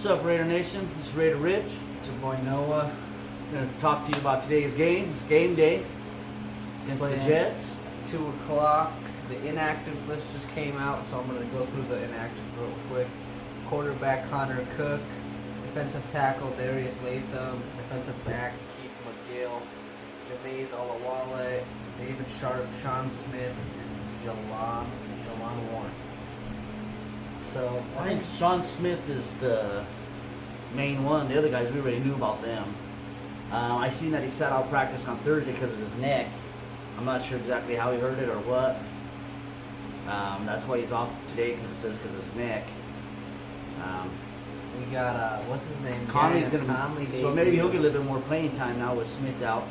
What's up, Raider Nation? This is Raider Rich. It's your boy Noah. I'm going to talk to you about today's game. It's game day against the Jets. 2 o'clock. The inactive list just came out, so I'm going to go through the inactives real quick. Quarterback Connor Cook. Defensive tackle Darius Latham. Defensive back Keith McGill. Jameis Olawale. David Sharp, Sean Smith, and Jalan Warren. So I think Sean Smith is the main one. The other guys, we already knew about them. I seen that he sat out practice on Thursday because of his neck. I'm not sure exactly how he hurt it or what. That's why he's off today, because it says because of his neck. We got what's his name? Conley's gonna be, so maybe he'll get a little bit more playing time now with Smith out.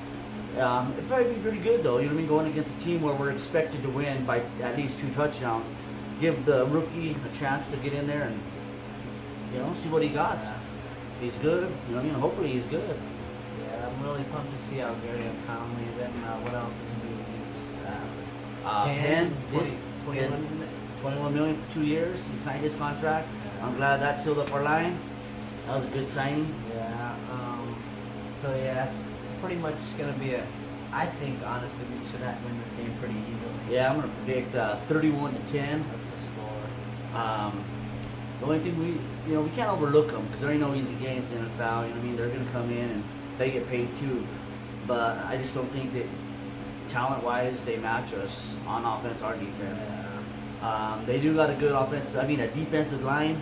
It'd probably be pretty good though. You know what I mean? Going against a team where we're expected to win by at least 2 touchdowns. Give the rookie a chance to get in there and, see what he got. Yeah. He's good. You know what I mean? Hopefully he's good. Yeah, I'm really pumped to see how Gary and Conley. Then what else is new news? 21 million for 2 years. He signed his contract. Yeah. I'm glad that sealed up our line. That was a good signing. Yeah. So yeah, it's pretty much gonna be I think honestly we should win this game pretty easily. Yeah, I'm gonna predict 31-10. That's the score. The only thing we can't overlook them because there ain't no easy games in the NFL. You know what I mean? They're gonna come in and they get paid too. But I just don't think that talent-wise they match us on offense or defense. Yeah. They do got a good a defensive line,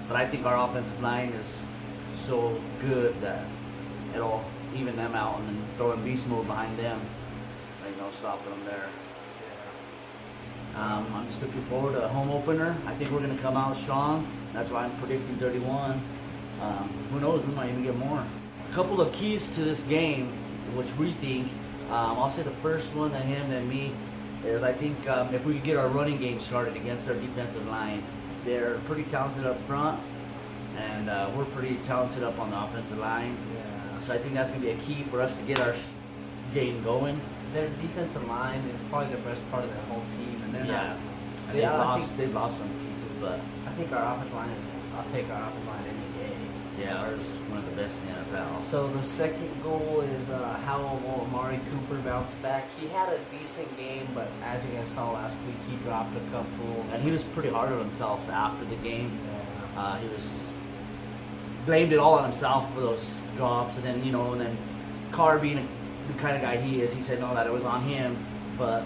but I think our offensive line is so good that it'll even them out and then throwing beast mode behind them. Stopping them there. I'm just looking forward to a home opener. I think we're going to come out strong. That's why I'm predicting 31. Who knows? We might even get more. A couple of keys to this game, which we think, I'll say the first one, then him, then me, is I think if we could get our running game started against our defensive line. They're pretty talented up front, and we're pretty talented up on the offensive line. Yeah. So I think that's going to be a key for us to get our game going. Their defensive line is probably the best part of their whole team, and they're not. They've lost some pieces, but I think our offensive line is. I'll take our offensive line any day. Yeah, ours is one of the best in the NFL. So the second goal is how will Amari Cooper bounce back? He had a decent game, but as you guys saw last week, he dropped a couple. And he was pretty hard on himself after the game. Yeah. He was blamed it all on himself for those drops, and then and then Carr being the kind of guy he is, he said no, that it was on him. But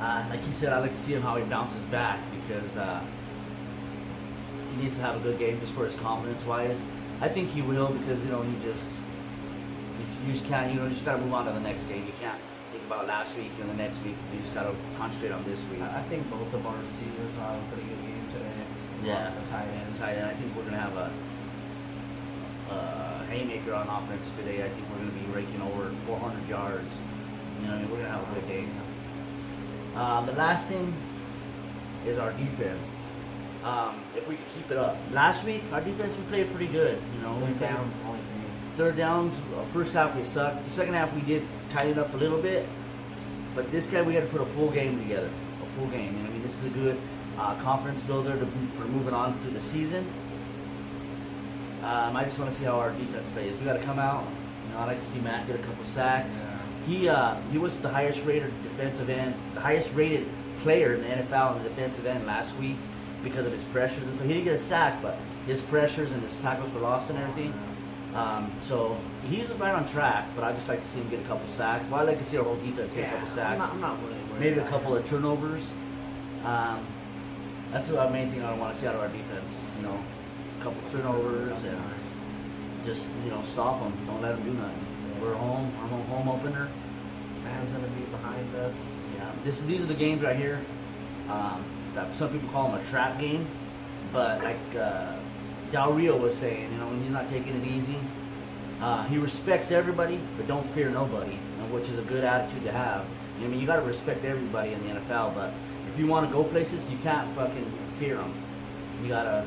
like he said, I like to see him how he bounces back because he needs to have a good game just for his confidence wise. I think he will because you just can't you just gotta move on to the next game. You can't think about last week and the next week. You just gotta concentrate on this week. I think both of our receivers have a pretty good game today. Yeah, the tight end. I think we're gonna have a haymaker on offense today. I think we're going to be raking over 400 yards. We're going to have a good game. The last thing is our defense. If we could keep it up. Last week, our defense, we played pretty good. Third downs, first half we sucked. The second half we did tighten it up a little bit. But this guy, we got to put a full game together. A full game. This is a good confidence builder for moving on through the season. I just want to see how our defense plays. We got to come out. I'd like to see Matt get a couple sacks. Yeah. He was the highest rated defensive end, the highest rated player in the NFL in the defensive end last week because of his pressures. And so he didn't get a sack, but his pressures and his tackles for loss and everything. So he's right on track, but I'd just like to see him get a couple sacks. Well, I'd like to see our whole defense get a couple sacks. I'm not really worried. Maybe a couple of turnovers. That's the main thing I want to see out of our defense. Couple turnovers and just stop them. Don't let them do nothing. Yeah. We're home. Our home opener. Fans gonna be behind us. Yeah. These are the games right here. That some people call them a trap game, but like Del Rio was saying, he's not taking it easy. He respects everybody, but don't fear nobody, which is a good attitude to have. You got to respect everybody in the NFL, but if you want to go places, you can't fucking fear them. You gotta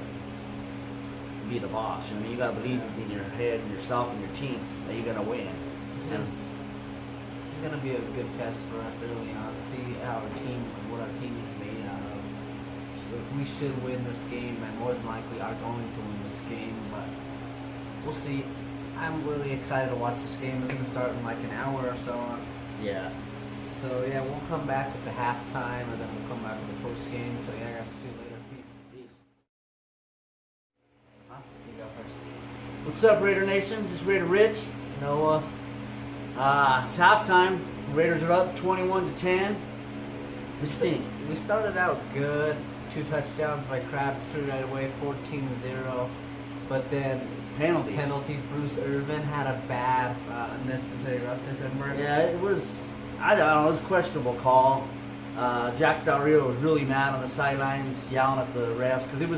be the boss. You gotta believe in your head and yourself and your team that you're gonna win. This is gonna be a good test for us early on. See how what our team is made out of. we should win this game, and more than likely are going to win this game, but we'll see. I'm really excited to watch this game. It's going to start in like an hour or so. Yeah. So yeah, we'll come back with the halftime, and then we'll come back with the post game. So yeah, I got to see you later. Peace. Huh? You go first. What's up, Raider Nation? This is Raider Rich. Noah. It's halftime. Raiders are up 21-10. What you think? We started out good. 2 touchdowns by Crabtree right away, 14-0. But then penalties. Bruce Irvin had a bad unnecessary roughness, remember? Yeah, it was, I don't know, it was a questionable call. Jack Del Rio was really mad on the sidelines, yelling at the refs, because it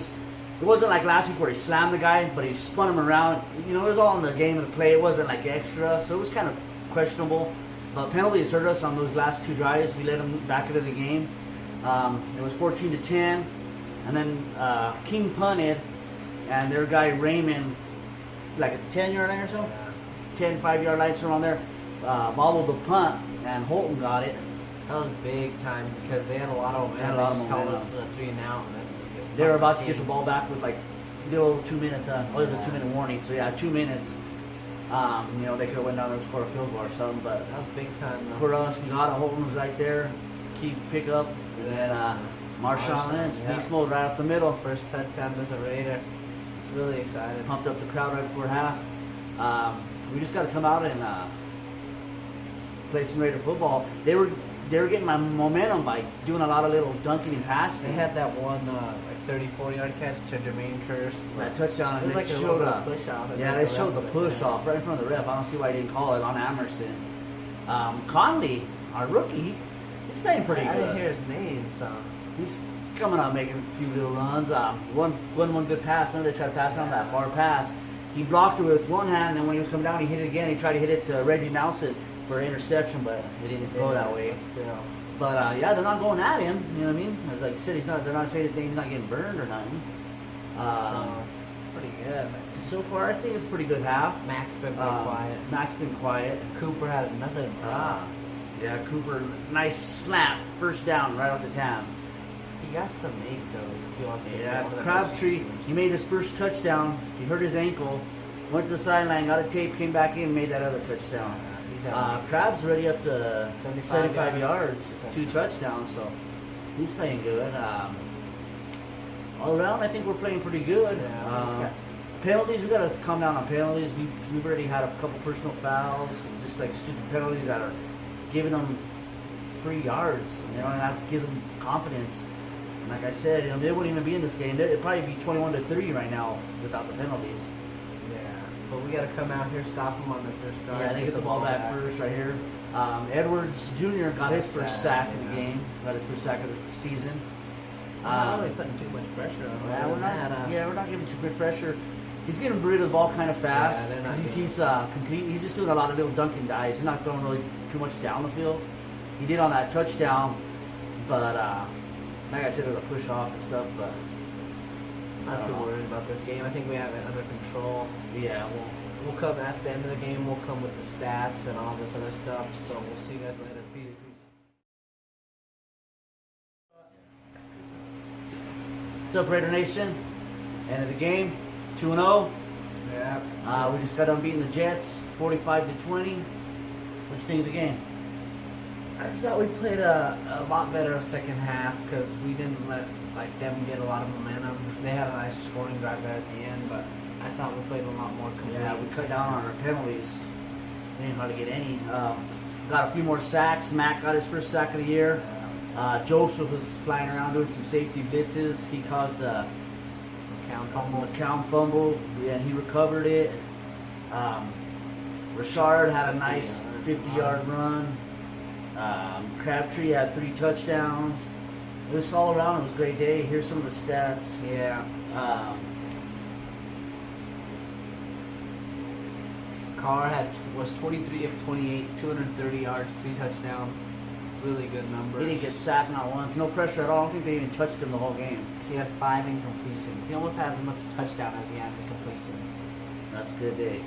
wasn't like last week where he slammed the guy, but he spun him around. You know, it was all in the game of the play. It wasn't like extra, so it was kind of questionable. But penalties hurt us on those last 2 drives. We let them back into the game. It was 14-10, and then King punted, and their guy Raymond, like at the 10-yard line or so, 10, 5-yard line around there, bobbled the punt, and Holton got it. That was big time because they had a lot of momentum. They just held us 3 and out, and then they were about to get the ball back with like little 2 minutes. What is a 2-minute warning? So yeah, 2 minutes. You know, they could have went down there and scored a field goal or something, but that was big time though. For us, we got it. Holton was right there, pick up, and then Marshawn Lynch, beast mode right up the middle. First touchdown as a Raider. Really excited. Pumped up the crowd right before half. We just got to come out and play some Raider football. They were getting my momentum by doing a lot of little dunking and passing. They had that one like 34-yard catch to Jermaine Kearse. That touchdown. It was like a showed little push off. Yeah, they showed the push off right in front of the ref. I don't see why he didn't call it on Emerson. Conley, our rookie, he's playing pretty good. I didn't hear his name, so he's coming out making a few little runs. One good pass. Remember they tried to pass on that far pass. He blocked it with one hand, and then when he was coming down, he hit it again. He tried to hit it to Reggie Nelson for an interception, but it didn't go that way. But yeah, they're not going at him. You know what I mean? As like you said, they're not saying his name. He's not getting burned or nothing. So pretty good. So far, I think it's a pretty good half. Mac's been pretty quiet. Mac's been quiet. Cooper had another drop. Yeah, Cooper, nice snap, first down right off his hands. He got to make those. If he wants to. Yeah, Crabtree, he made his first touchdown. He hurt his ankle, went to the sideline, got a tape, came back in, made that other touchdown. Crab's already up to 75 yards, 2 touchdowns, so he's playing good. All around, I think we're playing pretty good. Penalties, we got to calm down on penalties. We've already had a couple personal fouls, just like stupid penalties that are giving them free yards, you know, and that gives them confidence. And like I said, you know, they wouldn't even be in this game. It'd probably be 21-3 right now without the penalties. But we got to come out here, stop them on the first drive. Yeah, they get the ball back first right here. Edwards Jr. got his first sack of the game. Got his first sack of the season. We're not really putting too much pressure on him. We're not giving too much pressure. He's getting rid of the ball kind of fast. He's complete. He's just doing a lot of little dunking dives. He's not throwing really too much down the field. He did on that touchdown, but like I said, it was a push off and stuff. But not too worried about this game. I think we have it under control. Yeah, we'll come at the end of the game. We'll come with the stats and all this other stuff. So we'll see you guys later. Peace. What's up, Raider Nation? End of the game, 2-0. Yeah. We just got done beating the Jets, 45-20. What you think of the game? I thought we played a lot better second half because we didn't let them get a lot of momentum. They had a nice scoring drive there at the end, but I thought we played a lot more complete. Yeah, we cut down on our penalties. We didn't know how to get any. Got a few more sacks. Mac got his first sack of the year. Joseph was flying around doing some safety blitzes. He caused a McCown fumble. Yeah, he recovered it. Richard had a nice 50-yard run. Crabtree had 3 touchdowns. It was all around. It was a great day. Here's some of the stats. Yeah. Carr was 23 of 28, 230 yards, 3 touchdowns. Really good numbers. He didn't get sacked not once. No pressure at all. I don't think they even touched him the whole game. He had 5 incompletions. He almost had as much touchdown as he had incompletions. That's a good day.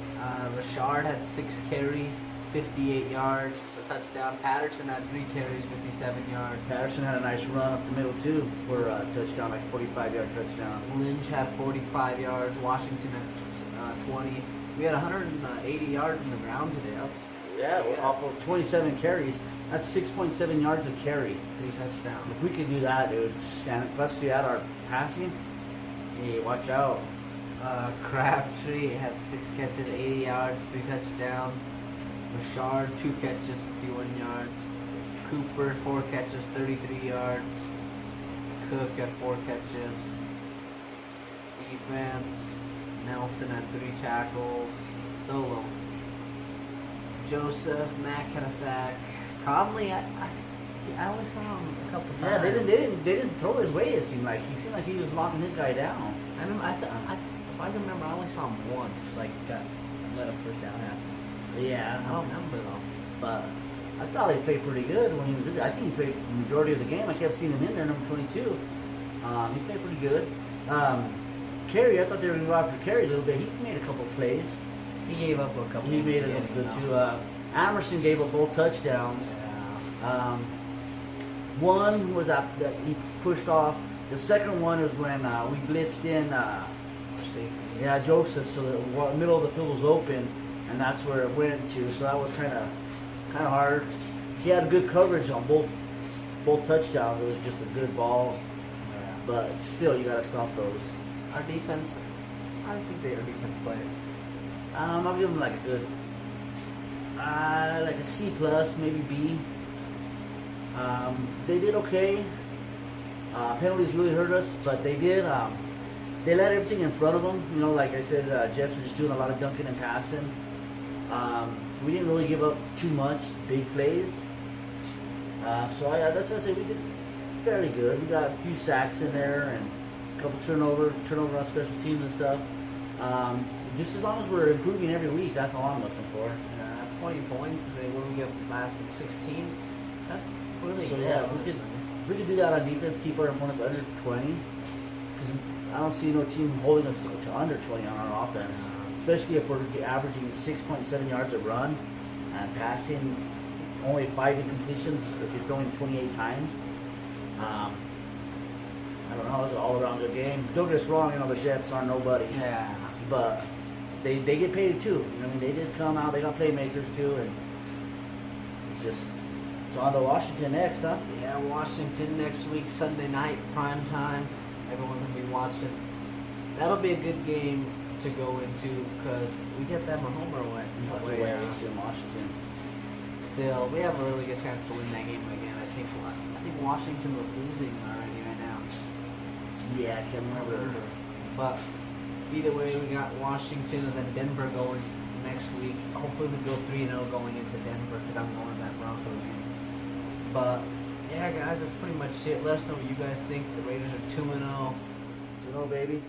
Richard had 6 carries, 58 yards, a touchdown. Patterson had 3 carries, 57 yards. Patterson had a nice run up the middle too for a touchdown, like 45-yard touchdown. Lynch had 45 yards. Washington had 20. We had 180 yards in the ground today. Yeah, off of 27 carries. That's 6.7 yards a carry. 3 touchdowns. If we could do that, dude, Shannon, plus we had our passing, hey, watch out. Crabtree had 6 catches, 80 yards, 3 touchdowns. Richard, 2 catches, 51 yards. Cooper, 4 catches, 33 yards. Cook had 4 catches. Defense, Nelson had 3 tackles. Solo. Joseph, Mack had a sack. Conley, I only saw him a couple times. Yeah, they didn't throw his way. It seemed like he was locking his guy down. If I can remember, I only saw him once. Like, let a first down happen. Yeah, I don't remember though. but I thought he played pretty good when he was in there. I think he played the majority of the game. I kept seeing him in there, number 22. He played pretty good. Carey, I thought they were going to go after Carey a little bit. He made a couple of plays. He gave up a couple. He made it good too. Emerson gave up both touchdowns. Yeah. One was that he pushed off. The second one was when we blitzed in. Safety. Yeah, Joseph. So the middle of the field was open, and that's where it went to. So that was kind of hard. He had good coverage on both touchdowns. It was just a good ball, Yeah. but still, you got to stop those. Our defense, I think our defense played. I'll give them like a good, like a C plus, maybe B. They did okay. Penalties really hurt us, but they did. They let everything in front of them. You know, like I said, Jets were just doing a lot of dunking and passing. We didn't really give up too much big plays. So that's why I say we did fairly good. We got a few sacks in there and a couple turnover on special teams and stuff. Just as long as we're improving every week, that's all I'm looking for. 20 points. What did we get last week? 16. That's really So good. yeah, if we could do that on defense, keep our opponents under 20. Because I don't see no team holding us to under 20 on our offense. Especially if we're averaging 6.7 yards a run and passing only 5 incompletions if you're throwing 28 times. I don't know, it's an all-around good game. Don't get us wrong, you know, the Jets are nobody. Yeah. But they get paid too. I mean, they did come out, they got playmakers too, and it's on to Washington next, huh? Yeah, Washington next week, Sunday night, prime time. Everyone's going to be watching. That'll be a good game to go into because we get them a home or away. In Washington. Still, we have a really good chance to win that game again. I think Washington was losing already right now. Yeah, I can't remember. But either way, we got Washington and then Denver going next week. Hopefully we go 3-0 going into Denver because I'm going to that Bronco game. But yeah, guys, that's pretty much it. Let us know what you guys think. The Raiders are 2-0. 2-0, baby.